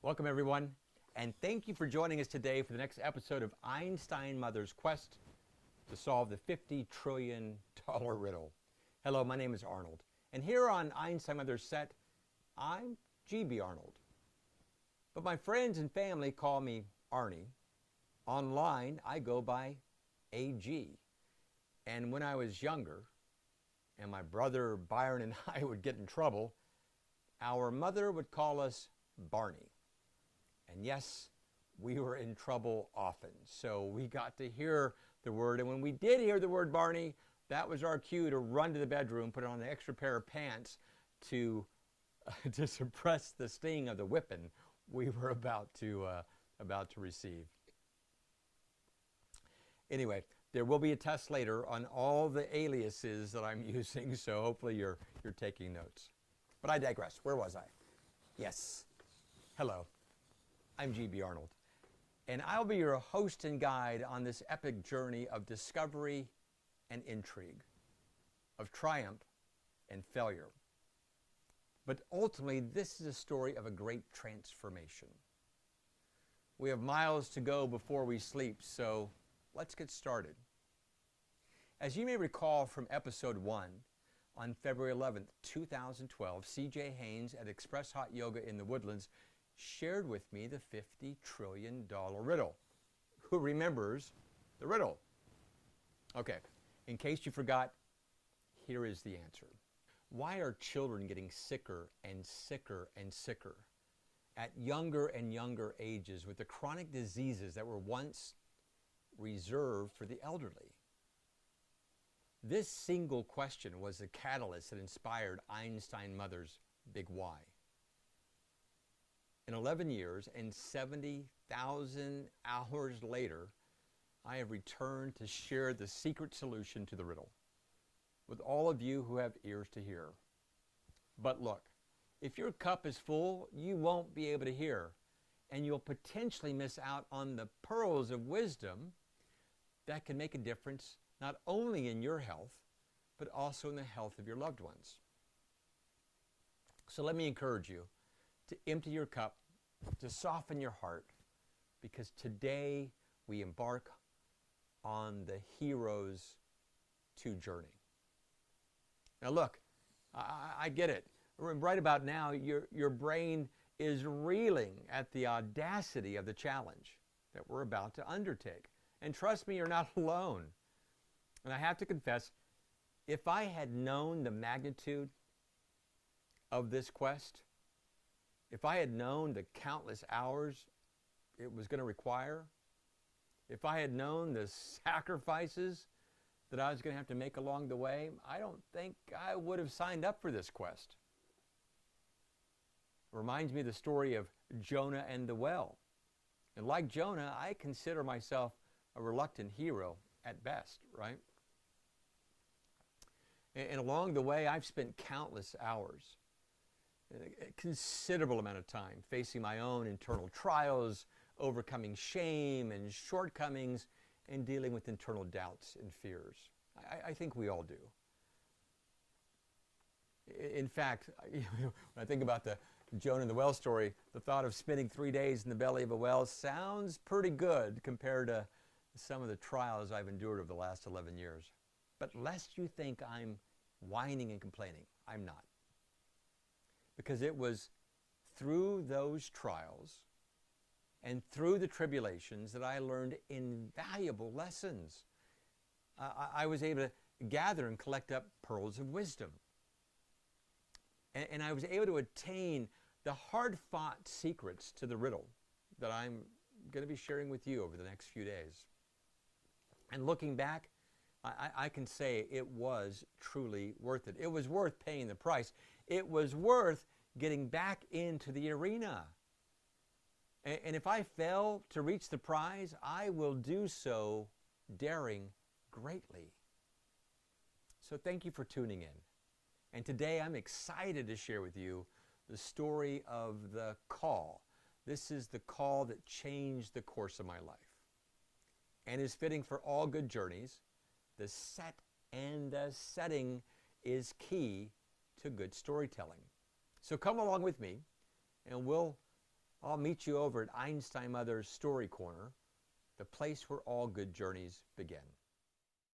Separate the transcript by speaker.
Speaker 1: Welcome, everyone, and thank you for joining us today for the next episode of Einstein Mother's Quest to solve the $50 trillion riddle. Hello, my name is Arnold, and here on Einstein Mother's set, I'm GB Arnold. But my friends and family call me Arnie. Online, I go by AG. And when I was younger, and my brother Byron and I would get in trouble, our mother would call us Barney. And yes, we were in trouble often. So we got to hear the word. And when we did hear the word Barney, that was our cue to run to the bedroom, put on an extra pair of pants to suppress the sting of the whipping we were about to receive. Anyway, there will be a test later on all the aliases that I'm using, so hopefully you're taking notes. But I digress. Where was I? Yes. Hello. I'm GB Arnold, and I'll be your host and guide on this epic journey of discovery and intrigue, of triumph and failure. But ultimately, this is a story of a great transformation. We have miles to go before we sleep, so let's get started. As you may recall from episode 1, on February 11th, 2012, CJ Haynes at Express Hot Yoga in the Woodlands shared with me the $50 trillion riddle. Who remembers the riddle? Okay, in case you forgot, here is the answer. Why are children getting sicker and sicker and sicker at younger and younger ages with the chronic diseases that were once reserved for the elderly? This single question was the catalyst that inspired Einstein Mother's Big Why. In 11 years and 70,000 hours later, I have returned to share the secret solution to the riddle with all of you who have ears to hear. But look, if your cup is full, you won't be able to hear, and you'll potentially miss out on the pearls of wisdom that can make a difference not only in your health, but also in the health of your loved ones. So let me encourage you to empty your cup, to soften your heart, because today we embark on the Heroes 2 journey. Now look, I get it. Right about now, your brain is reeling at the audacity of the challenge that we're about to undertake. And trust me, you're not alone. And I have to confess, if I had known the magnitude of this quest, if I had known the countless hours it was going to require, if I had known the sacrifices that I was going to have to make along the way, I don't think I would have signed up for this quest. It reminds me of the story of Jonah and the well. And like Jonah, I consider myself a reluctant hero at best, right? And along the way, I've spent countless hours, a considerable amount of time, facing my own internal trials, overcoming shame and shortcomings, and dealing with internal doubts and fears. I think we all do. In fact, when I think about the Jonah and the well story, the thought of spending 3 days in the belly of a well sounds pretty good compared to some of the trials I've endured over the last 11 years. But lest you think I'm whining and complaining, I'm not. Because it was through those trials and through the tribulations that I learned invaluable lessons. I was able to gather and collect up pearls of wisdom. And I was able to attain the hard-fought secrets to the riddle that I'm going to be sharing with you over the next few days. And looking back, I can say it was truly worth it. It was worth paying the price. It was worth getting back into the arena. And if I fail to reach the prize, I will do so daring greatly. So thank you for tuning in. And today I'm excited to share with you the story of the call. This is the call that changed the course of my life and is fitting for all good journeys. The set and the setting is key to good storytelling. So come along with me and we'll I'll meet you over at Einstein Mother's Story Corner, the place where all good journeys begin.